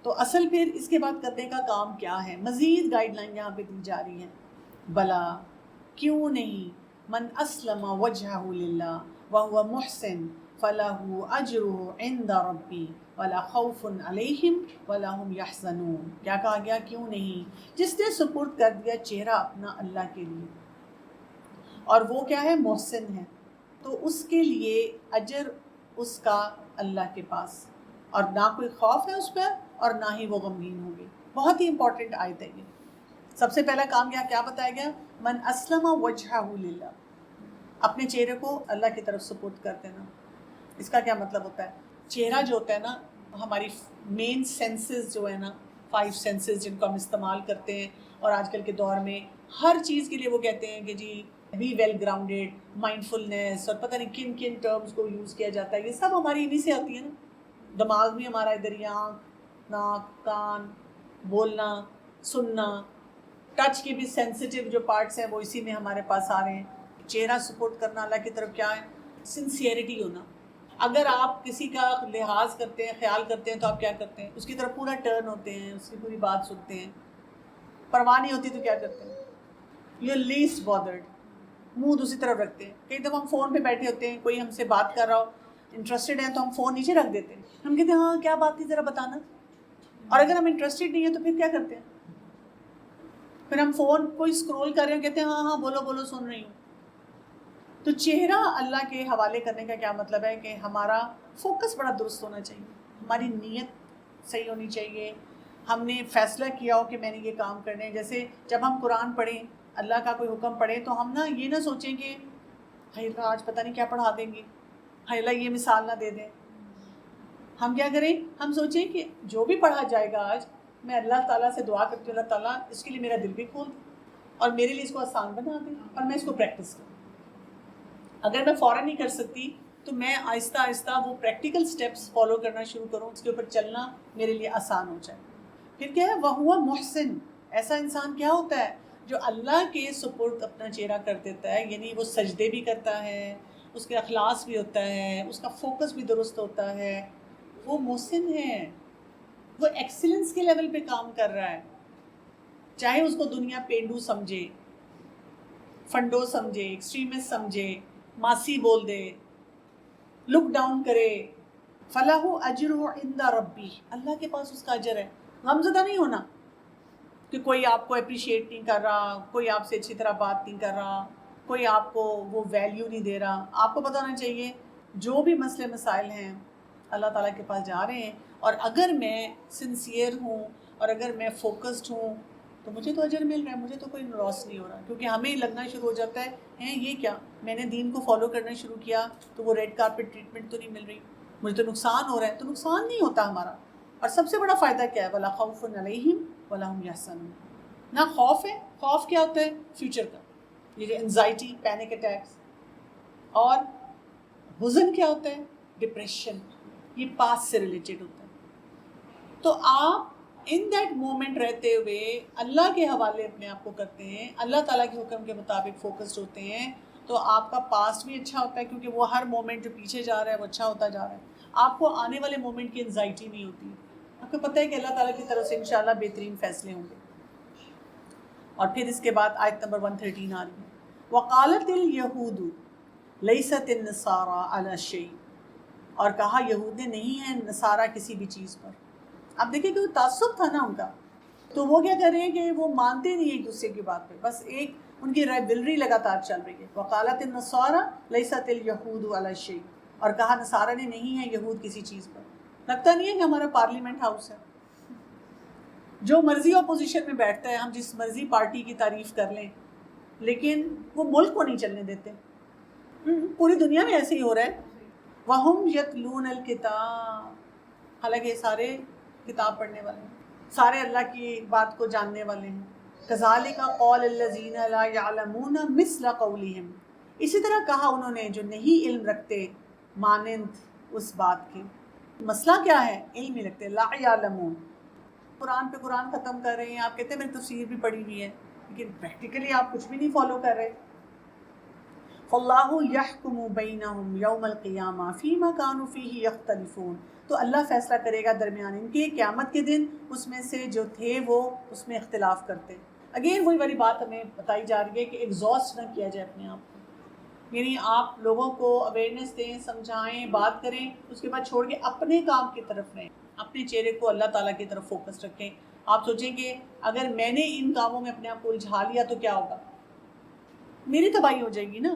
تو اصل پھر اس کے بعد کرنے کا کام کیا ہے؟ مزید گائیڈ لائن یہاں پہ دی جا رہی ہیں. بلا، کیوں نہیں، من اسلم وجہہ للہ وہو محسن فلہ اجرہ عند ربی ولا خوف علیہم ولا ہم یحزنون. کیا کہا گیا؟ کیوں نہیں، جس نے سپرد کر دیا چہرہ اپنا اللہ کے لیے، اور وہ کیا ہے؟ محسن ہے، تو اس کے لیے اجر اس کا اللہ کے پاس، اور نہ کوئی خوف ہے اس پر اور نہ ہی وہ غمگین ہوگی. بہت ہی امپورٹنٹ آیت ہے یہ. سب سے پہلا کام کیا بتایا گیا؟ من اسلم وجہہ للہ، اپنے چہرے کو اللہ کی طرف سپرد کر دینا. اس کا کیا مطلب ہوتا ہے؟ چہرہ جو ہوتا ہے نا، ہماری مین سینسز جو ہے نا، 5 سینسز جن کو ہم استعمال کرتے ہیں، اور آج کل کے دور میں ہر چیز کے لیے وہ کہتے ہیں کہ جی be well grounded, mindfulness, اور پتہ نہیں کن کن ٹرمز کو یوز کیا جاتا ہے. یہ سب ہماری انہی سے آتی ہے نا. دماغ بھی ہمارا ادھر ہی، آنکھ، ناک، کان، بولنا، سننا، ٹچ کے بھی سینسیٹیو جو پارٹس ہیں وہ اسی میں ہمارے پاس آ رہے ہیں. چہرہ سپورٹ کرنا اللہ کی طرف کیا ہے؟ سنسیئرٹی ہونا. اگر آپ کسی کا لحاظ کرتے ہیں، خیال کرتے ہیں، تو آپ کیا کرتے ہیں؟ اس کی طرف پورا ٹرن ہوتے ہیں، اس کی پوری بات سنتے ہیں. پرواہ نہیں ہوتی تو کیا کرتے ہیں؟ یو آر لیسٹ بادرڈ، منہ دوسری طرف رکھتے ہیں. کئی دفعہ ہم فون پہ بیٹھے ہوتے ہیں، کوئی ہم سے بات کر رہا ہو، انٹرسٹڈ ہیں تو ہم فون نیچے رکھ دیتے ہیں. ہم کہتے ہیں ہاں کیا بات تھی ذرا بتانا. اور اگر ہم انٹرسٹڈ نہیں ہیں تو پھر کیا کرتے ہیں؟ پھر ہم فون کوئی اسکرول کر رہے ہیں، کہتے ہیں ہاں ہاں بولو بولو سن رہی ہوں. تو چہرہ اللہ کے حوالے کرنے کا کیا مطلب ہے؟ کہ ہمارا فوکس بڑا درست ہونا چاہیے، ہماری نیت صحیح ہونی چاہیے. ہم نے فیصلہ کیا ہو کہ میں نے یہ کام کرنے ہیں. جیسے جب ہم قرآن پڑھیں، اللہ کا کوئی حکم پڑھیں، تو ہم نا یہ نہ سوچیں کہ ہائی اللہ آج پتہ نہیں کیا پڑھا دیں گے، ہائی اللہ یہ مثال نہ دے دیں. ہم کیا کریں؟ ہم سوچیں کہ جو بھی پڑھا جائے گا آج، میں اللہ تعالیٰ سے دعا کرتی ہوں اللہ تعالیٰ اس کے لیے میرا دل بھی کھول دے اور میرے لیے اس کو آسان بنا دے، اور میں اس کو پریکٹس کروں. اگر میں فوراً نہیں کر سکتی تو میں آہستہ آہستہ وہ پریکٹیکل سٹیپس فالو کرنا شروع کروں، اس کے اوپر چلنا میرے لیے آسان ہو جائے. پھر کیا ہے؟ وَهُوَ محسن. ایسا انسان کیا ہوتا ہے جو اللہ کے سپرد اپنا چہرہ کر دیتا ہے، یعنی وہ سجدے بھی کرتا ہے، اس کے اخلاص بھی ہوتا ہے، اس کا فوکس بھی درست ہوتا ہے. وہ محسن ہے، وہ ایکسلنس کے لیول پہ کام کر رہا ہے. چاہے اس کو دنیا پینڈو سمجھے، فنڈو سمجھے، ایکسٹریمسٹ سمجھے، ماسی بول دے، لک ڈاؤن کرے، فلاح اجرہ عند ربی، اللہ کے پاس اس کا اجر ہے. غمزدہ نہیں ہونا کہ کوئی آپ کو اپریشیٹ نہیں کر رہا، کوئی آپ سے اچھی طرح بات نہیں کر رہا، کوئی آپ کو وہ ویلیو نہیں دے رہا. آپ کو پتہ ہونا چاہیے جو بھی مسئلے مسائل ہیں اللہ تعالیٰ کے پاس جا رہے ہیں، اور اگر میں سنسیئر ہوں اور اگر میں فوکسڈ ہوں تو مجھے تو اجر مل رہا ہے، مجھے تو کوئی لاس نہیں ہو رہا. کیونکہ ہمیں لگنا شروع ہو جاتا ہے یہ کیا، میں نے دین کو فالو کرنا شروع کیا تو وہ ریڈ کارپٹ ٹریٹمنٹ تو نہیں مل رہی، مجھے تو نقصان ہو رہا ہے. تو نقصان نہیں ہوتا ہمارا. اور سب سے بڑا فائدہ کیا ہے؟ وَلَا خَوْفٌ عَلَيْهِمْ وَلَا هُمْ يَحْزَنُونَ. نہ خوف ہے. خوف کیا ہوتا ہے؟ فیوچر کا، یہ انزائٹی، پینک اٹیکس. اور حزن کیا ہوتا ہے؟ ڈپریشن، یہ پاس سے ریلیٹڈ ہوتا ہے. تو آپ ان دیٹ مومنٹ رہتے ہوئے اللہ کے حوالے اپنے آپ کو کرتے ہیں، اللہ تعالیٰ کے حکم کے مطابق فوکسڈ ہوتے ہیں، تو آپ کا پاسٹ بھی اچھا ہوتا ہے، کیونکہ وہ ہر مومنٹ جو پیچھے جا رہا ہے وہ اچھا ہوتا جا رہا ہے. آپ کو آنے والے مومنٹ کی انزائٹی نہیں ہوتی. آپ کو پتہ ہے کہ اللہ تعالیٰ کی طرف سے انشاءاللہ بہترین فیصلے ہوں گے. اور پھر اس کے بعد آیت نمبر 113 آ رہی ہے، وَقَالَتِ الْيَهُودُ لَيْسَتِ النَّصَارَىٰ عَلَىٰ شَيْءٍ. اور کہا یہود نے نہیں ہے نصارہ کسی بھی چیز پر. اب دیکھیں کہ وہ تعصب تھا نا ان کا، تو وہ کیا کر رہے ہیں کہ وہ مانتے نہیں ایک دوسرے کی بات پہ، بس ایک ان کی رائبلری لگاتار چل رہی ہے. وقالت النصارى ليست اليهود على شيء. اور کہا نصارہ نے نہیں ہے یہود کسی چیز پر. لگتا نہیں ہے کہ ہمارا پارلیمنٹ ہاؤس ہے، جو مرضی اپوزیشن میں بیٹھتا ہے، ہم جس مرضی پارٹی کی تعریف کر لیں، لیکن وہ ملک کو نہیں چلنے دیتے. پوری دنیا میں ایسے ہی ہو رہا ہے. وَهُمْ يَتْلُونَ الْكِتَابَ. حالانکہ یہ سارے کتاب پڑھنے والے ہیں، سارے اللہ کی بات کو جاننے والے ہیں. كَذَلِكَ قَالَ الَّذِينَ لَا يَعْلَمُونَ مِثْلَ قَوْلِهِمْ. اسی طرح کہا انہوں نے جو نہیں علم رکھتے مانند اس بات کے. مسئلہ کیا ہے؟ علم ہی رکھتے. لا يعلمون. قرآن پہ قرآن ختم کر رہے ہیں، آپ کہتے ہیں میں نے تفسیر بھی پڑھی ہوئی ہے، لیکن پریکٹیکلی آپ کچھ بھی نہیں فالو کر رہے. فاللہ یحکم بینہم یوم القیامہ فیما کانوا فیہ یختلفون. تو اللہ فیصلہ کرے گا درمیان ان کے قیامت کے دن، اس میں سے جو تھے وہ اس میں اختلاف کرتے۔ اگین وہی والی بات ہمیں بتائی جا رہی ہے کہ ایگزاسٹ نہ کیا جائے اپنے آپ کو، یعنی آپ لوگوں کو اویئرنیس دیں، سمجھائیں، بات کریں، اس کے بعد چھوڑ کے اپنے کام کی طرف رہیں، اپنے چہرے کو اللہ تعالیٰ کی طرف فوکس رکھیں۔ آپ سوچیں کہ اگر میں نے ان کاموں میں اپنے آپ کو الجھا لیا تو کیا ہوگا، میری تباہی ہو جائے گی نا۔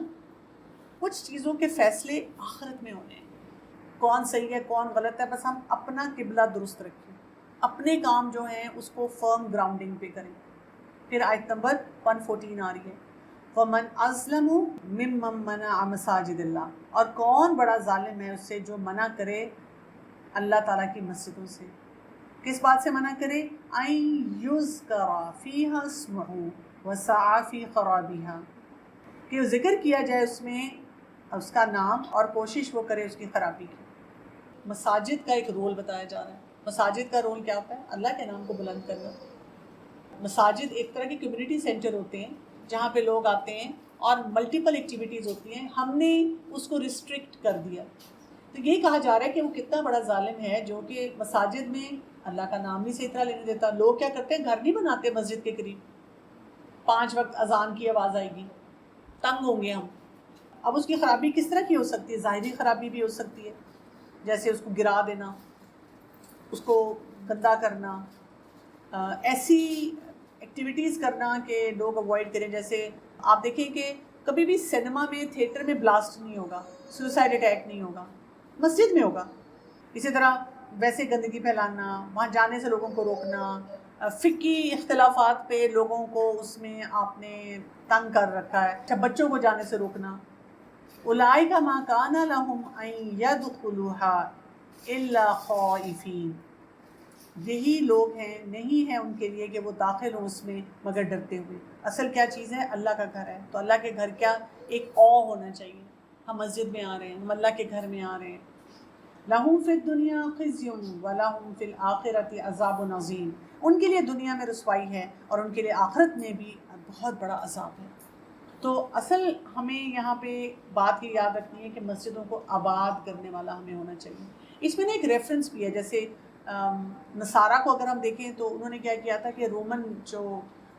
کچھ چیزوں کے فیصلے آخرت میں ہونے ہیں، کون صحیح ہے کون غلط ہے، بس ہم اپنا قبلہ درست رکھیں، اپنے کام جو ہیں اس کو فرم گراؤنڈنگ پہ کریں۔ پھر آیت نمبر 114 آ رہی ہے، وَمَنْ أَظْلَمُ مِمَّنْ مَنَعَ مَسَاجِدَ اللَّهِ، اور کون بڑا ظالم ہے اس سے جو منع کرے اللہ تعالیٰ کی مسجدوں سے۔ کس بات سے منع کرے؟ أَن يُذْكَرَ فِيهَا اسْمُهُ وَسَعَى فِي خَرَابِهَا، کہ ذکر کیا جائے اس میں اس کا نام اور کوشش وہ کرے اس کی خرابی کی۔ مساجد کا ایک رول بتایا جا رہا ہے۔ مساجد کا رول کیا ہوتا ہے؟ اللہ کے نام کو بلند کرنا۔ مساجد ایک طرح کے کمیونٹی سینٹر ہوتے ہیں جہاں پہ لوگ آتے ہیں اور ملٹیپل ایکٹیویٹیز ہوتی ہیں، ہم نے اس کو ریسٹرکٹ کر دیا۔ تو یہ کہا جا رہا ہے کہ وہ کتنا بڑا ظالم ہے جو کہ مساجد میں اللہ کا نام نہیں صحیح طرح لینے دیتا۔ لوگ کیا کرتے ہیں، گھر نہیں بناتے مسجد کے قریب، 5 وقت اذان کی آواز آئے گی، تنگ ہوں گے ہم۔ اب اس کی خرابی کس طرح کی ہو سکتی ہے؟ ظاہری خرابی بھی ہو سکتی ہے، جیسے اس کو گرا دینا، اس کو گندا کرنا، ایسی ایکٹیویٹیز کرنا کہ لوگ اوائڈ کریں۔ جیسے آپ دیکھیں کہ کبھی بھی سینما میں، تھیٹر میں بلاسٹ نہیں ہوگا، سوسائڈ اٹیک نہیں ہوگا، مسجد میں ہوگا۔ اسی طرح ویسے گندگی پھیلانا، وہاں جانے سے لوگوں کو روکنا، فقہی اختلافات پہ لوگوں کو اس میں آپ نے تنگ کر رکھا ہے، اچھا بچوں کو جانے سے روکنا۔ اولئک ما کان لہم ان یدخلوها الا خائفین، یہی لوگ ہیں، نہیں ہیں ان کے لیے کہ وہ داخل ہوں اس میں مگر ڈرتے ہوئے۔ اصل کیا چیز ہے؟ اللہ کا گھر ہے، تو اللہ کے گھر کیا ایک ہونا چاہیے۔ ہم مسجد میں آ رہے ہیں، ہم اللہ کے گھر میں آ رہے ہیں۔ لہم فی الدنیا خزی ولہم فی الآخرۃ عذاب عظیم، ان کے لیے دنیا میں رسوائی ہے اور ان کے لیے آخرت میں بھی بہت بڑا عذاب ہے۔ تو اصل ہمیں یہاں پہ بات یہ یاد رکھنی ہے کہ مسجدوں کو آباد کرنے والا ہمیں ہونا چاہیے۔ اس میں نا ایک ریفرنس بھی ہے، جیسے نصارہ کو اگر ہم دیکھیں تو انہوں نے کیا کیا تھا کہ رومن جو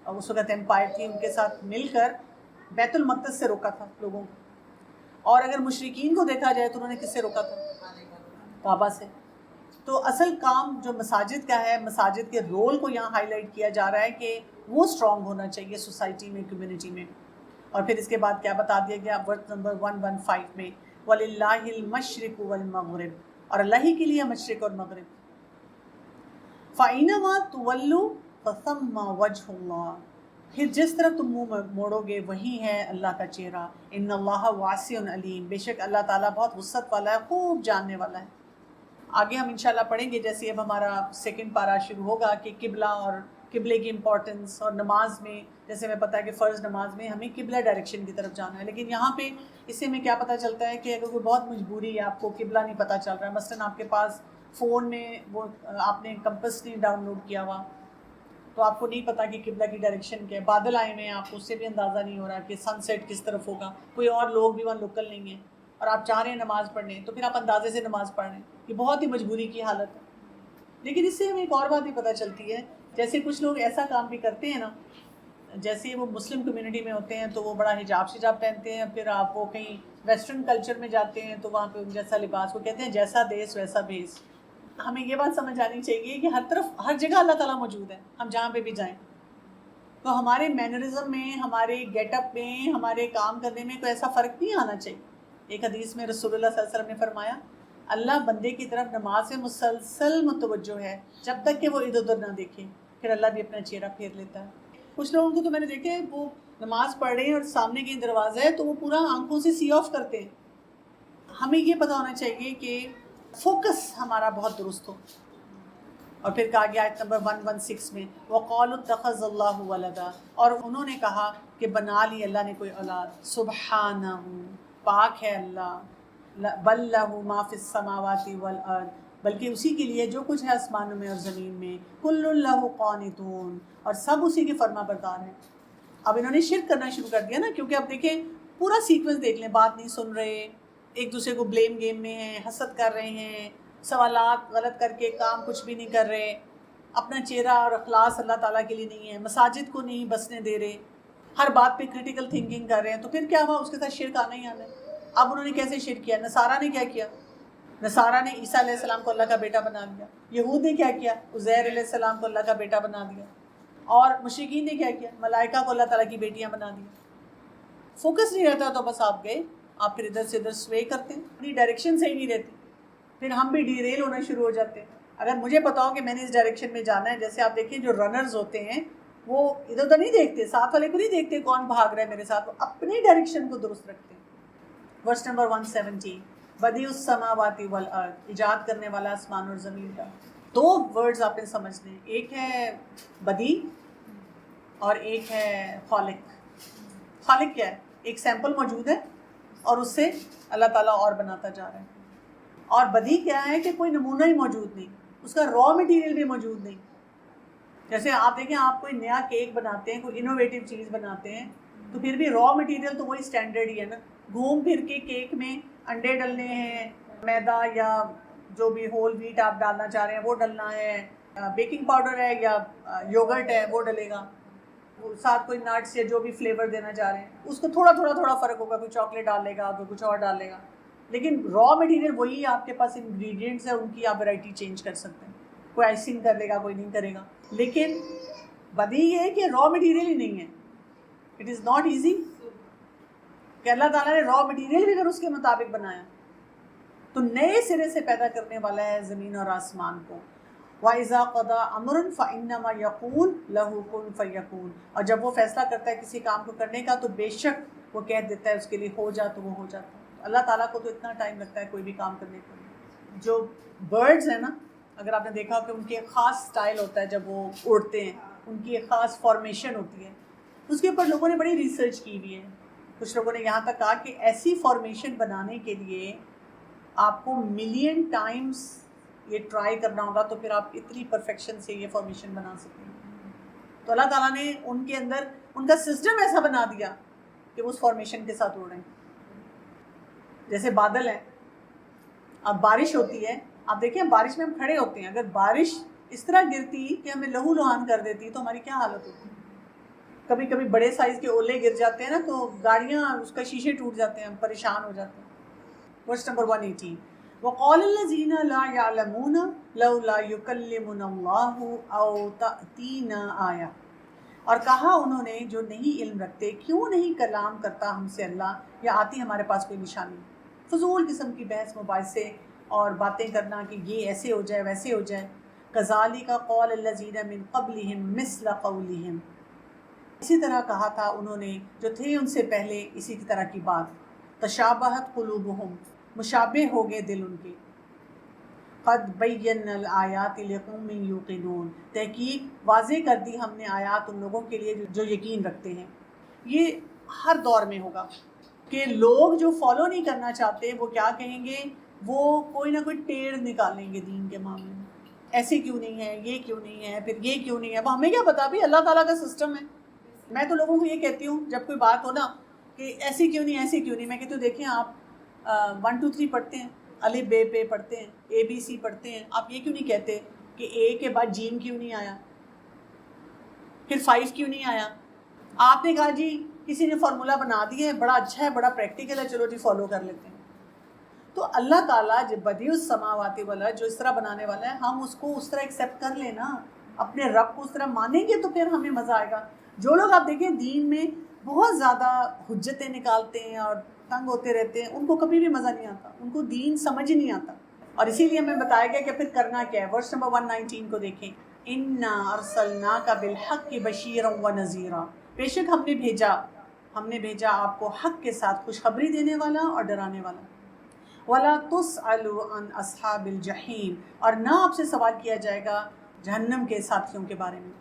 اس وقت امپائر تھی ان کے ساتھ مل کر بیت المقدس سے روکا تھا لوگوں کو، اور اگر مشرکین کو دیکھا جائے تو انہوں نے کس سے روکا تھا؟ کعبہ سے۔ تو اصل کام جو مساجد کا ہے، مساجد کے رول کو یہاں ہائی لائٹ کیا جا رہا ہے کہ وہ اسٹرانگ ہونا چاہیے سوسائٹی میں، کمیونٹی میں۔ اور پھر اس کے بعد کیا بتا دیا گیا ورس نمبر 115 میں، وَلِلَّهِ الْمَشْرِقُ وَالْمَغْرِبُ، اور اللہ ہی کے لیے مشرق اور مغرب۔ فَأَيْنَمَا تُوَلُّوا فَثَمَّ وَجْهُ اللَّهِ، پھر جس طرف تم منہ موڑو گے وہی ہے اللہ کا چہرہ۔ إِنَّ اللَّهَ وَاسِعٌ عَلِيمٌ، بے شک اللہ تعالیٰ بہت وسعت والا ہے، خوب جاننے والا ہے۔ آگے ہم انشاءاللہ پڑھیں گے، جیسے اب ہمارا سیکنڈ پارہ شروع ہوگا کہ قبلہ اور قبلے کی امپورٹنس، اور نماز میں جیسے ہمیں پتہ ہے کہ فرض نماز میں ہمیں قبلہ ڈائریکشن کی طرف جانا ہے، لیکن یہاں پہ اس سے ہمیں کیا پتہ چلتا ہے کہ اگر کوئی بہت مجبوری ہے، آپ کو قبلہ نہیں پتہ چل رہا ہے، مثلاً آپ کے پاس فون میں وہ آپ نے کمپس نہیں ڈاؤن لوڈ کیا ہوا، تو آپ کو نہیں پتہ کہ قبلہ کی ڈائریکشن کیا ہے، بادل آئے ہوئے ہیں، آپ کو اس سے بھی اندازہ نہیں ہو رہا کہ سن سیٹ کس طرف ہوگا، کوئی اور لوگ بھی وہاں لوکل نہیں ہیں، اور آپ چاہ رہے ہیں نماز پڑھنے، تو پھر آپ اندازے سے نماز پڑھ رہے ہیں، یہ بہت ہی مجبوری کی حالت ہے۔ لیکن اس سے ہمیں ایک اور بات بھی پتہ چلتی ہے، جیسے کچھ لوگ ایسا کام بھی کرتے ہیں نا، جیسے وہ مسلم کمیونٹی میں ہوتے ہیں تو وہ بڑا حجاب شجاب پہنتے ہیں، پھر آپ وہ کہیں ویسٹرن کلچر میں جاتے ہیں تو وہاں پہ ان جیسا لباس، وہ کہتے ہیں جیسا دیس ویسا بھیس۔ ہمیں یہ بات سمجھ آنی چاہیے کہ ہر طرف ہر جگہ اللہ تعالیٰ موجود ہے، ہم جہاں پہ بھی جائیں، تو ہمارے مینرزم میں، ہمارے گیٹ اپ میں، ہمارے کام کرنے میں کوئی ایسا فرق نہیں آنا چاہیے۔ ایک حدیث میں رسول اللہ صلی اللہ علیہ وسلم نے فرمایا، اللہ بندے کی طرف نماز میں مسلسل متوجہ ہے جب تک کہ وہ ادھر ادھر نہ دیکھے، پھر اللہ بھی اپنا چہرہ پھیر لیتا ہے۔ کچھ لوگوں کو تو میں نے دیکھا ہے، وہ نماز پڑھ رہے ہیں اور سامنے کہیں دروازہ ہے تو وہ پورا آنکھوں سے سی آف کرتے ہیں۔ ہمیں یہ پتہ ہونا چاہیے کہ فوکس ہمارا بہت درست ہو۔ اور پھر کہا گیا آیت نمبر 116 میں، وَقَالُوا اتَّخَذَ اللَّهُ وَلَدًا، اور انہوں نے کہا کہ بنا لی اللہ نے کوئی اولاد، سبحانہ، پاک ہے اللہ، بل لہ ما فی السماوات والارض، بلکہ اسی کے لیے جو کچھ ہے آسمانوں میں اور زمین میں، کل لہ قانتون، اور سب اسی کے فرما بردار ہیں۔ اب انہوں نے شرک کرنا شروع کر دیا نا، کیونکہ اب دیکھیں پورا سیکوینس دیکھ لیں، بات نہیں سن رہے، ایک دوسرے کو بلیم گیم میں ہیں، حسد کر رہے ہیں، سوالات غلط کر کے کام کچھ بھی نہیں کر رہے، اپنا چہرہ اور اخلاص اللہ تعالیٰ کے لیے نہیں ہے، مساجد کو نہیں بسنے دے رہے، ہر بات پہ کرٹیکل تھنکنگ کر رہے ہیں، تو پھر کیا ہوا؟ اس کے ساتھ شرک آنا ہی آنا ہے۔ اب انہوں نے کیسے شرک کیا؟ نصارہ نے کیا کیا؟ نصارہ نے عیسیٰ علیہ السلام کو اللہ کا بیٹا بنا دیا۔ یہود نے کیا کیا؟ عزیر علیہ السلام کو اللہ کا بیٹا بنا دیا۔ اور مشرکین نے کیا کیا؟ ملائکہ کو اللہ تعالیٰ کی بیٹیاں بنا دیا۔ فوکس نہیں رہتا تو بس آپ گئے، آپ پھر ادھر سے ادھر سوے کرتے ہیں، اپنی ڈائریکشن صحیح نہیں رہتی، پھر ہم بھی ڈیریل ہونا شروع ہو جاتے ہیں۔ اگر مجھے پتا ہو کہ میں نے اس ڈائریکشن میں جانا ہے، جیسے آپ دیکھیں جو رنرز ہوتے ہیں وہ ادھر ادھر نہیں دیکھتے، ساتھ والے کو نہیں دیکھتے کون بھاگ رہا ہے میرے ساتھ، وہ اپنی ڈائریکشن کو درست رکھتے ہیں۔ ورس نمبر 170، بدیع السماوات والارض، ایجاد کرنے والا آسمان اور زمین کا۔ دو ورڈز آپ نے سمجھنے ہیں، ایک ہے بدیع اور ایک ہے خالق۔ خالق کیا ہے؟ ایک سیمپل موجود ہے اور اس سے اللہ تعالیٰ اور بناتا جا رہا ہے۔ اور بدیع کیا ہے کہ کوئی نمونہ ہی موجود نہیں، اس کا را مٹیریل بھی موجود نہیں۔ جیسے آپ دیکھیں، آپ کوئی نیا کیک بناتے ہیں، کوئی انوویٹیو چیز بناتے ہیں، تو پھر بھی را مٹیریل تو وہی اسٹینڈرڈ ہی ہے نا۔ گھوم پھر کے کیک میں انڈے ڈلنے ہیں، میدا یا جو بھی ہول ویٹ آپ ڈالنا چاہ رہے ہیں وہ ڈلنا ہے، بیکنگ پاؤڈر ہے یا یوگرٹ ہے وہ ڈلے گا، ساتھ کوئی نٹس یا جو بھی فلیور دینا چاہ رہے ہیں اس کو تھوڑا فرق ہوگا، کوئی چاکلیٹ ڈال لے گا، کوئی کچھ اور ڈال لے گا، لیکن را مٹیریل وہی آپ کے پاس انگریڈینٹس ہیں، ان کی آپ ورائٹی چینج کر سکتے ہیں، کوئی آئسنگ کر لے گا، کوئی نہیں کرے گا۔ لیکن بدیع یہ ہے کہ را مٹیریل ہی نہیں ہے، اٹ از ناٹ ایزی کہ اللہ تعالیٰ نے را مٹیریل بھی اگر اس کے مطابق بنایا تو نئے سرے سے پیدا کرنے والا ہے زمین اور آسمان کو۔ وَإِذَا قَضَىٰ أَمْرًا فَإِنَّمَا يَقُولُ لَهُ كُن فَيَكُونُ، اور جب وہ فیصلہ کرتا ہے کسی کام کو کرنے کا تو بے شک وہ کہہ دیتا ہے اس کے لیے ہو جا تو وہ ہو جاتا ہے۔ اللہ تعالیٰ کو تو اتنا ٹائم لگتا ہے کوئی بھی کام کرنے کو۔ جو برڈز ہیں نا، اگر آپ نے دیکھا کہ ان کی ایک خاص سٹائل ہوتا ہے، جب وہ اڑتے ہیں ان کی ایک خاص فارمیشن ہوتی ہے، اس کے اوپر لوگوں نے بڑی ریسرچ کی ہوئی ہے۔ کچھ لوگوں نے یہاں تک کہا کہ ایسی فارمیشن بنانے کے لیے آپ کو ملین ٹائمز یہ ٹرائی کرنا ہوگا، تو پھر آپ اتنی پرفیکشن سے یہ فارمیشن بنا سکتے ہیں۔ تو اللہ تعالیٰ نے ان کے اندر ان کا سسٹم ایسا بنا دیا کہ وہ اس فارمیشن کے ساتھ اڑ رہے ہیں۔ جیسے بادل ہیں، اب بارش ہوتی ہے، آپ دیکھیں بارش میں ہم کھڑے ہوتے ہیں، اگر بارش اس طرح گرتی کہ ہمیں لہو لہان کر دیتی تو ہماری کیا حالت ہوتی؟ کبھی کبھی بڑے سائز کے اولے گر جاتے ہیں نا، تو گاڑیاں اس کا شیشے ٹوٹ جاتے ہیں، ہم پریشان ہو جاتے ہیں۔ ورس نمبر 118، وَقَالَ الَّذِينَ لَا يَعْلَمُونَ لَوْلَا يُكَلِّمُنَا اللَّهُ أَوْ تَأْتِينَا آیَةٌ، اور کہا انہوں نے جو نہیں علم رکھتے، کیوں نہیں کلام کرتا ہم سے اللہ، یا آتی ہمارے پاس کوئی نشانی۔ فضول قسم کی بحث مباحثے اور باتیں کرنا کہ یہ ایسے ہو جائے ویسے ہو جائے۔ كَذَلِكَ قَالَ الَّذِينَ مِن قَبْلِهِم مِثْلَ قَوْلِهِمْ، اسی طرح کہا تھا انہوں نے جو تھے ان سے پہلے اسی کی طرح کی بات۔ تشابہت قلوبہم، مشابہ ہو گئے دل ان کے۔ قد بینا الآیات لقوم یوقنون، تحقیق واضح کر دی ہم نے آیات ان لوگوں کے لیے جو یقین رکھتے ہیں۔ یہ ہر دور میں ہوگا کہ لوگ جو فالو نہیں کرنا چاہتے وہ کیا کہیں گے؟ وہ کوئی نہ کوئی ٹیڑھ نکالیں گے دین کے معاملے میں، ایسے کیوں نہیں ہے، یہ کیوں نہیں ہے، پھر یہ کیوں نہیں ہے۔ وہ ہمیں کیا پتا بھی اللہ تعالیٰ کا سسٹم ہے۔ میں تو لوگوں کو یہ کہتی ہوں جب کوئی بات ہو نا کہ ایسی کیوں نہیں، ایسی کیوں نہیں، میں کہتی ہوں دیکھیں آپ 1 2 3 پڑھتے ہیں، الف بے پہ پڑھتے ہیں، اے بی سی پڑھتے ہیں، آپ یہ کیوں نہیں کہتے کہ اے کے بعد جیم کیوں نہیں آیا، پھر 5 کیوں نہیں آیا؟ آپ نے کہا جی کسی نے فارمولا بنا دیا ہے، بڑا اچھا ہے، بڑا پریکٹیکل ہے، چلو جی فالو کر لیتے ہیں۔ تو اللہ تعالیٰ جو بدیع السماوات والارض جو اس طرح بنانے والا ہے، ہم اس کو اس طرح ایکسیپٹ کر لیں نا، اپنے رب کو اس طرح مانیں گے تو پھر ہمیں مزہ آئے گا۔ جو لوگ آپ دیکھیں دین میں بہت زیادہ حجتیں نکالتے ہیں اور تنگ ہوتے رہتے ہیں، ان کو کبھی بھی مزہ نہیں آتا، ان کو دین سمجھ نہیں آتا۔ اور اسی لیے ہمیں بتایا گیا کہ پھر کرنا کیا ہے۔ ورس نمبر 119 کو دیکھیں، اِنَّا أَرْسَلْنَاكَ بِالْحَقِّ بَشِيرًا وَنَذِيرًا، بے شک ہم نے بھیجا آپ کو حق کے ساتھ خوشخبری دینے والا اور ڈرانے والا۔ وَلَا تُسْأَلُوا عَنْ أَصْحَابِ الْجَحِيمِ، اور نہ آپ سے سوال کیا جائے گا جہنم کے ساتھیوں کے بارے میں۔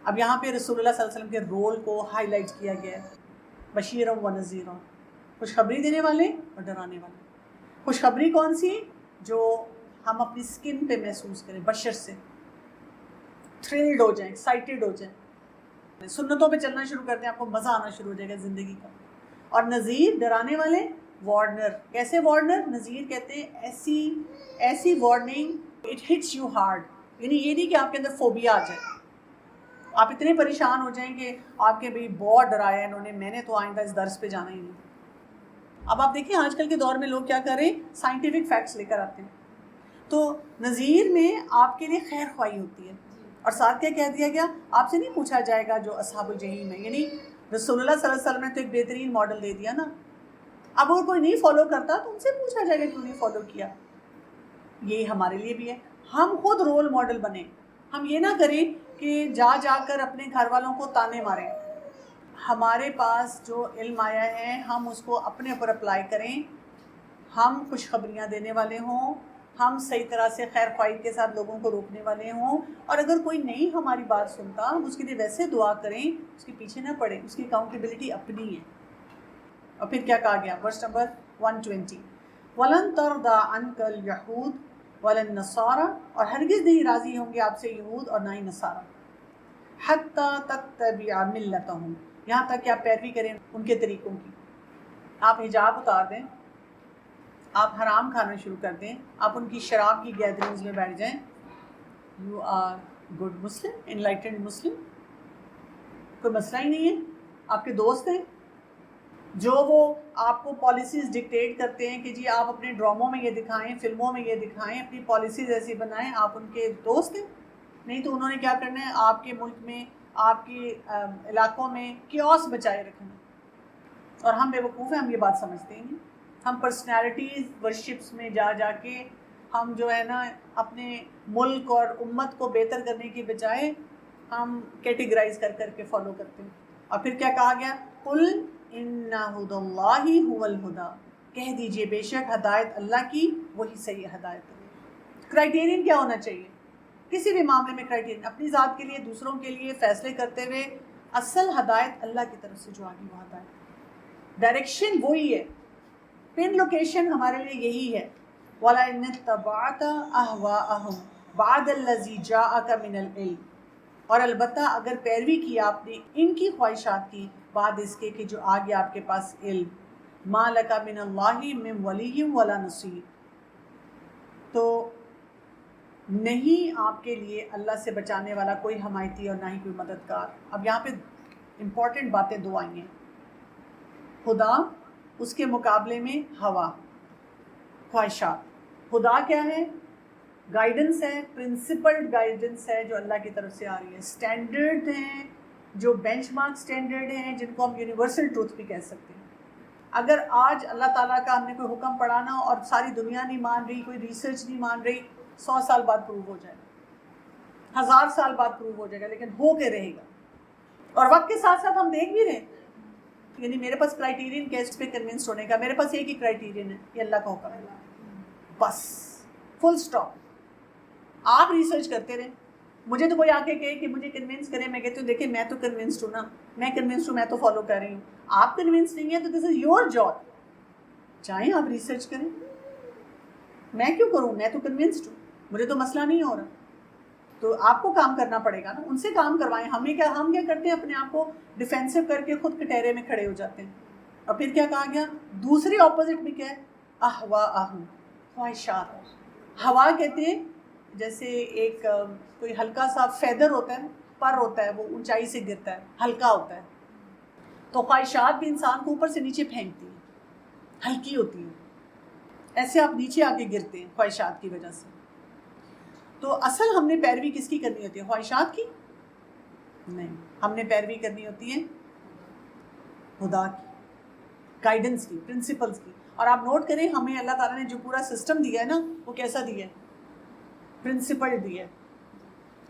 اب یہاں پہ رسول اللہ صلی اللہ علیہ وسلم کے رول کو ہائی لائٹ کیا گیا ہے، بشیرًا و نذیرًا، خوشخبری دینے والے اور ڈرانے والے۔ خوشخبری کون سی؟ جو ہم اپنی سکن پہ محسوس کریں، بشر سے تھرلڈ ہو جائیں، ایکسائٹیڈ ہو جائیں، سنتوں پہ چلنا شروع کر دیں، آپ کو مزہ آنا شروع ہو جائے گا زندگی کا۔ اور نذیر، ڈرانے والے، وارنر. کیسے وارنر؟ نذیر کہتے ہیں ایسی warning it hits you hard. یعنی یہ نہیں کہ آپ کے اندر فوبیا آ جائے, آپ اتنے پریشان ہو جائیں کہ آپ کے بھائی بہت ڈرایا انہوں نے, میں نے تو آئندہ اس درس پہ جانا ہی نہیں. اب آپ دیکھیں آج کل کے دور میں لوگ کیا کر رہے ہیں, سائنٹیفک فیکٹس لے کر آتے ہیں. تو نذیر میں آپ کے لیے خیر خواہی ہوتی ہے, اور ساتھ کیا کہہ دیا گیا, آپ سے نہیں پوچھا جائے گا جو اصحاب الجحیم ہے. یعنی رسول اللہ صلی اللہ علیہ وسلم نے تو ایک بہترین ماڈل دے دیا نا. اب اگر کوئی نہیں فالو کرتا تو ان سے پوچھا جائے گا کیوں نہیں فالو کیا. یہ ہمارے لیے بھی ہے, ہم خود رول ماڈل بنیں. ہم یہ نہ کریں کہ جا کر اپنے گھر والوں کو تانے ماریں. ہمارے پاس جو علم آیا ہے ہم اس کو اپنے اوپر اپلائی کریں, ہم خوشخبریاں دینے والے ہوں, ہم صحیح طرح سے خیر خواہی کے ساتھ لوگوں کو روکنے والے ہوں. اور اگر کوئی نہیں ہماری بات سنتا ہم اس کے لیے ویسے دعا کریں, اس کے پیچھے نہ پڑیں, اس کی اکاؤنٹیبلٹی اپنی ہے. اور پھر کیا کہا گیا, ورس نمبر 120, وَلَن تَرْضَىٰ عَنْكَ الْيَهُودُ وَلَا النَّصَارَىٰ, اور ہرگز نہیں راضی ہوں گے آپ سے یہود اور نہ ہی نصارہ, حَتَّىٰ تَتَّبِعَ مِلَّتَهُمْ, یہاں تک کہ آپ پیروی کریں ان کے طریقوں کی. آپ حجاب اتار دیں, آپ حرام کھانا شروع کر دیں, آپ ان کی شراب کی گیدرنگز میں بیٹھ جائیں, you are good Muslim, enlightened Muslim, کوئی مسئلہ ہی نہیں ہے. آپ کے دوست ہیں جو وہ آپ کو پالیسیز ڈکٹیٹ کرتے ہیں کہ جی آپ اپنے ڈراموں میں یہ دکھائیں, فلموں میں یہ دکھائیں, اپنی پالیسیز ایسی بنائیں, آپ ان کے دوست ہیں. نہیں تو انہوں نے کیا کرنا ہے, آپ کے ملک میں, آپ کے علاقوں میں کیوس بچائے رکھنا. اور ہم بے وقوف ہیں, ہم یہ بات سمجھتے ہی نہیں. ہم پرسنالٹیز ورشپس میں جا کے ہم جو ہے نا اپنے ملک اور امت کو بہتر کرنے کی بجائے ہم کیٹیگرائز کر کے فالو کرتے ہیں. اور پھر کیا کہا گیا, قل ان ہدی اللہ هو الہدی, کہہ دیجئے بے شک ہدایت اللہ کی وہی صحیح ہدایت ہے. کرائیٹیرین کیا ہونا چاہیے کسی بھی معاملے میں؟ کرائیٹیرین اپنی ذات کے لیے, دوسروں کے لیے فیصلے کرتے ہوئے اصل ہدایت اللہ کی طرف سے جو آگی وہ ہدایت, ڈائریکشن وہی ہے, پن لوکیشن ہمارے لیے یہی ہے. وَلَئِنِ اتَّبَعْتَ أَهْوَاءَهُمْ بَعْدَ الَّذِي جَاءَكَ مِنَ الْعِلْمِ, اور البتہ اگر پیروی کی آپ نے ان کی خواہشات کی بعد اس کے کہ جو آ گیا آپ کے پاس علم, مَا لَكَ مِنَ اللَّهِ مِن وَلِيٍّ وَلَا نَصِيرٍ, تو نہیں آپ کے لیے اللہ سے بچانے والا کوئی حمایتی اور نہ ہی کوئی مددگار. اب یہاں پہ امپورٹنٹ باتیں دو آئی ہیں, خدا, اس کے مقابلے میں ہوا, خواہشات. خدا کیا ہے؟ گائیڈنس ہے, پرنسپلڈ گائیڈنس ہے جو اللہ کی طرف سے آ رہی ہے. اسٹینڈرڈ ہیں جو بینچ مارک اسٹینڈرڈ ہیں جن کو ہم یونیورسل ٹروتھ بھی کہہ سکتے ہیں. اگر آج اللہ تعالیٰ کا ہم نے کوئی حکم پڑھانا اور ساری دنیا نہیں مان رہی, کوئی ریسرچ نہیں مان رہی, 100 سال بعد پروو ہو جائے گا, 1000 سال بعد پروو ہو جائے گا, لیکن ہو کے رہے گا. اور وقت کے ساتھ ساتھ ہم دیکھ بھی رہے ہیں, یعنی میرے پاس کرائیٹیرین کیس پہ کنونس ہونے کا, میرے پاس ایک ہی کرائیٹیرین ہے, یہ اللہ کا حکم ہے, بس فل سٹاپ. آپ ریسرچ کرتے رہیں, مجھے تو کوئی آ کے کہے کہ مجھے کنونس کریں, میں کہتی ہوں دیکھیں میں تو کنونسڈ ہوں نا, میں کنونسڈ ہوں, میں تو فالو کر رہی ہوں. آپ کنونس نہیں ہیں تو دس از یور جاب, چاہیں آپ ریسرچ کریں, میں کیوں کروں, میں تو کنونسڈ ہوں, مجھے تو مسئلہ نہیں ہو رہا. تو آپ کو کام کرنا پڑے گا نا, ان سے کام کروائیں. ہم کیا کرتے ہیں, اپنے آپ کو ڈیفینسو کر کے خود کٹہرے میں کھڑے ہو جاتے ہیں. اور پھر کیا کہا گیا, دوسری اپوزٹ بھی کیا ہے, اہواءہم, خواہشات. ہوا کہتے ہیں جیسے ایک کوئی ہلکا سا فیدر ہوتا ہے, پر ہوتا ہے, وہ اونچائی سے گرتا ہے, ہلکا ہوتا ہے. تو خواہشات بھی انسان کو اوپر سے نیچے پھینکتی ہیں, ہلکی ہوتی ہیں, ایسے آپ نیچے آ کے گرتے ہیں خواہشات کی وجہ سے. تو اصل ہم نے پیروی کس کی کرنی ہوتی ہے, خواہشات کی نہیں, ہم نے پیروی کرنی ہوتی ہے خدا کی, گائیڈنس کی, پرنسپلز کی. اور آپ نوٹ کریں ہمیں اللہ تعالیٰ نے جو پورا سسٹم دیا ہے نا, وہ کیسا دیا ہے, پرنسپل دیا ہے.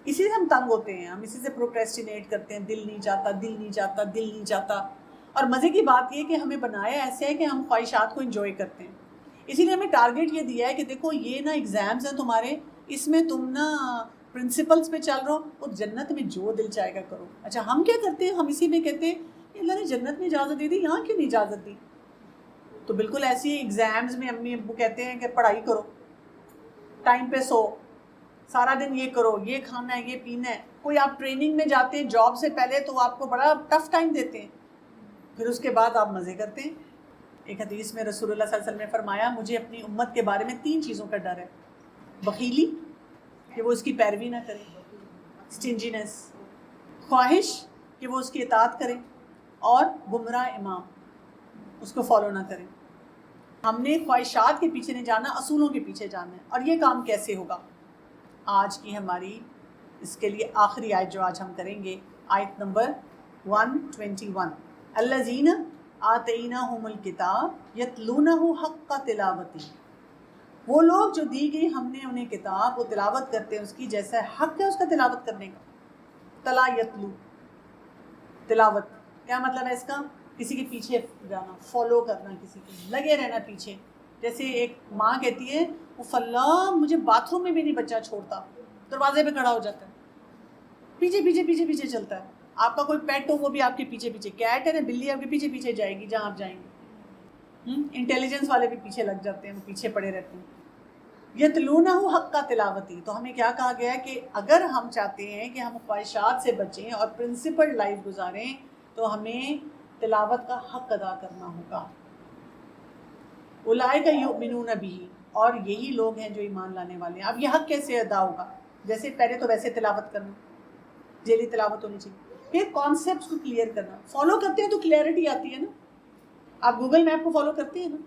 اسی سے ہم تنگ ہوتے ہیں, ہم اسی سے پروکریسٹینیٹ کرتے ہیں, دل نہیں چاہتا, دل نہیں چاہتا, دل نہیں چاہتا. اور مزے کی بات یہ کہ ہمیں بنایا ایسے ہے کہ ہم خواہشات کو انجوائے کرتے ہیں. اسی لیے ہمیں ٹارگیٹ یہ دیا ہے کہ دیکھو یہ نا ایگزامز ہیں تمہارے, اس میں تم نا پرنسپلس پہ چل رہے ہو, اور جنت میں جو دل چاہے گا کرو. اچھا ہم کیا کرتے ہیں, ہم اسی میں کہتے ہیں اللہ نے جنت میں اجازت دی تھی, یہاں کیوں نہیں اجازت دی. تو بالکل ایسی ہی ایگزامز میں امی ابو کہتے ہیں کہ پڑھائی کرو, ٹائم پہ سو, سارا دن یہ کرو, یہ کھانا ہے, یہ پینا ہے. کوئی آپ ٹریننگ میں جاتے ہیں جاب سے پہلے تو آپ کو بڑا ٹف ٹائم دیتے ہیں, پھر اس کے بعد آپ مزے کرتے ہیں. ایک حدیث میں رسول اللہ صلی اللہ علیہ وسلم نے فرمایا مجھے اپنی امت کے بارے میں 3 چیزوں کا ڈر ہے. بخیلی کہ وہ اس کی پیروی نہ کرے, اسٹنجینس خواہش کہ وہ اس کی اطاعت کریں, اور گمراہ امام اس کو فالو نہ کریں. ہم نے خواہشات کے پیچھے نہیں جانا, اصولوں کے پیچھے جانا ہے. اور یہ کام کیسے ہوگا؟ آج کی ہماری اس کے لیے آخری آیت جو آج ہم کریں گے, آیت نمبر 121. الذین آتیناہم الکتاب یتلونہ حق تلاوتہ. وہ لوگ جو دی گئی ہم نے انہیں کتاب, وہ تلاوت کرتے ہیں اس کی جیسا حق ہے اس کا تلاوت کرنے کا. تلا یتلو, تلاوت کیا مطلب ہے اس کا؟ کسی کے پیچھے جانا, فالو کرنا, کسی کے لگے رہنا پیچھے. جیسے ایک ماں کہتی ہے وہ فلاں مجھے باتھ روم میں بھی نہیں بچہ چھوڑتا, دروازے پہ کھڑا ہو جاتا ہے, پیچھے پیچھے پیچھے پیچھے چلتا ہے. آپ کا کوئی پیٹ ہو وہ بھی آپ کے پیچھے پیچھے, کیٹ ہے نا, بلی آپ کے پیچھے پیچھے جائے گی جہاں آپ جائیں گے. انٹیلیجنس والے بھی پیچھے لگ جاتے ہیں, وہ پیچھے پڑے رہتے ہیں. یتلونہ حق کا تلاوتی. تو ہمیں کیا کہا گیا ہے کہ اگر ہم چاہتے ہیں کہ ہم خواہشات سے بچیں اور پرنسپل لائف گزاریں تو ہمیں تلاوت کا حق ادا کرنا ہوگا. اولئک یؤمنون بہ, اور یہی لوگ ہیں جو ایمان لانے والے ہیں. اب یہ حق کیسے ادا ہوگا؟ جیسے پہلے تو ویسے تلاوت کرنا, ڈیلی تلاوت ہونی چاہیے. پھر کانسیپٹس کو کلیئر کرنا. فالو کرتے ہیں تو کلیئرٹی آتی ہے نا. آپ گوگل میپ کو فالو کرتے ہیں نا,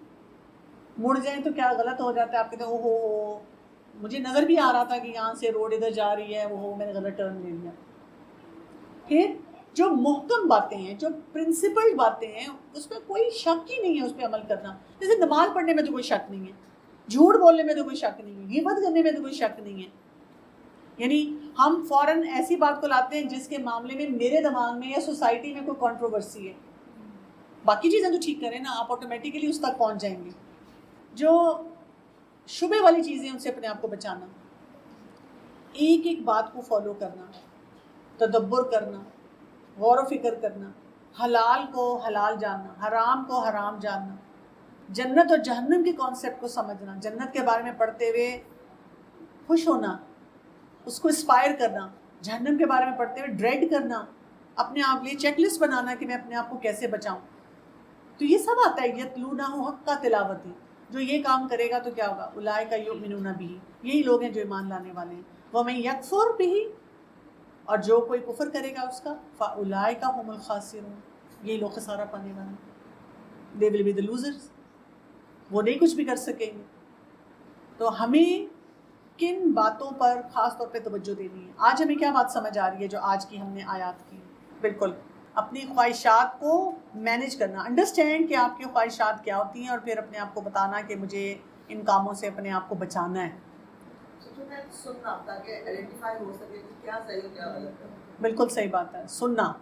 مڑ جائیں تو کیا غلط ہو جاتا ہے, آپ کہتے ہیں اوہ ہو مجھے نظر بھی آ رہا تھا کہ یہاں سے روڈ ادھر جا رہی ہے, وہ میں نے غلط ٹرن لے لیا. پھر جو محکم باتیں ہیں, جو پرنسپل باتیں ہیں, اس میں کوئی شک ہی نہیں ہے اس پہ عمل کرنا. جیسے نماز پڑھنے میں تو کوئی شک نہیں ہے, جھوٹ بولنے میں تو کوئی شک نہیں ہے, غیبت کرنے میں تو کوئی شک نہیں ہے. یعنی ہم فوراً ایسی بات کو لاتے ہیں جس کے معاملے میں میرے دماغ میں یا سوسائٹی میں کوئی کنٹروورسی ہے. باقی چیزیں تو ٹھیک کریں نا, آپ آٹومیٹیکلی اس تک پہنچ جائیں گے. جو شبہ والی چیزیں ان سے اپنے آپ کو بچانا, ایک ایک بات کو فالو کرنا, تدبر کرنا, غور و فکر کرنا, حلال کو حلال جاننا, حرام کو حرام جاننا, جنت اور جہنم کے کانسیپٹ کو سمجھنا, جنت کے بارے میں پڑھتے ہوئے خوش ہونا, اس کو اسپائر کرنا, جہنم کے بارے میں پڑھتے ہوئے ڈریڈ کرنا, اپنے آپ لیے چیک لسٹ بنانا کہ میں اپنے آپ کو کیسے بچاؤں. تو یہ سب آتا ہے یتلونہ حق کا تلاوتی. جو یہ کام کرے گا تو کیا ہوگا؟ اولئک یؤمنون بہ, یہی لوگ ہیں جو ایمان لانے والے ہیں. ومن یکفر بہ, اور جو کوئی کفر کرے گا اس کا, فاولئک هم الخاسرون, یہ لوگ خسارہ پانے والے ہیں. they will be the losers, وہ نہیں کچھ بھی کر سکیں گے. تو ہمیں کن باتوں پر خاص طور پہ توجہ دینی ہے؟ آج ہمیں کیا بات سمجھ آ رہی ہے جو آج کی ہم نے آیات کی؟ بالکل اپنی خواہشات کو مینیج کرنا, انڈرسٹینڈ کہ آپ کی خواہشات کیا ہوتی ہیں, اور پھر اپنے آپ کو بتانا کہ مجھے ان کاموں سے اپنے آپ کو بچانا ہے. بالکل صحیح بات ہے, سننا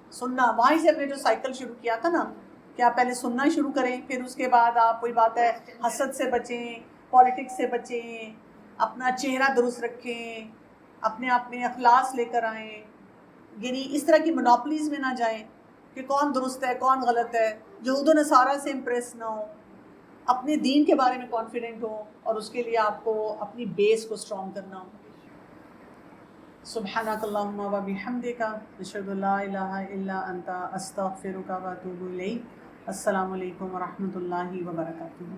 وہیں سے ہم نے جو سائیکل شروع کیا تھا نا, کہ آپ پہلے سننا شروع کریں, پھر اس کے بعد آپ کوئی بات ہے حسد سے بچیں, پالیٹکس سے بچیں, اپنا چہرہ درست رکھیں, اپنے آپ میں اخلاص لے کر آئیں. یعنی اس طرح کی مونوپلیز میں نہ جائیں کہ کون درست ہے کون غلط ہے, یہود و نصارہ سے امپریس نہ ہو, اپنے دین کے بارے میں کانفیڈنٹ ہو, اور اس کے لیے آپ کو اپنی بیس کو اسٹرانگ کرنا ہو. سبحانک اللہم و بحمدک, اشہد ان لا الہ الا انت, استغفرک و اتوب الیک. السلام علیکم و رحمۃ اللہ وبرکاتہ.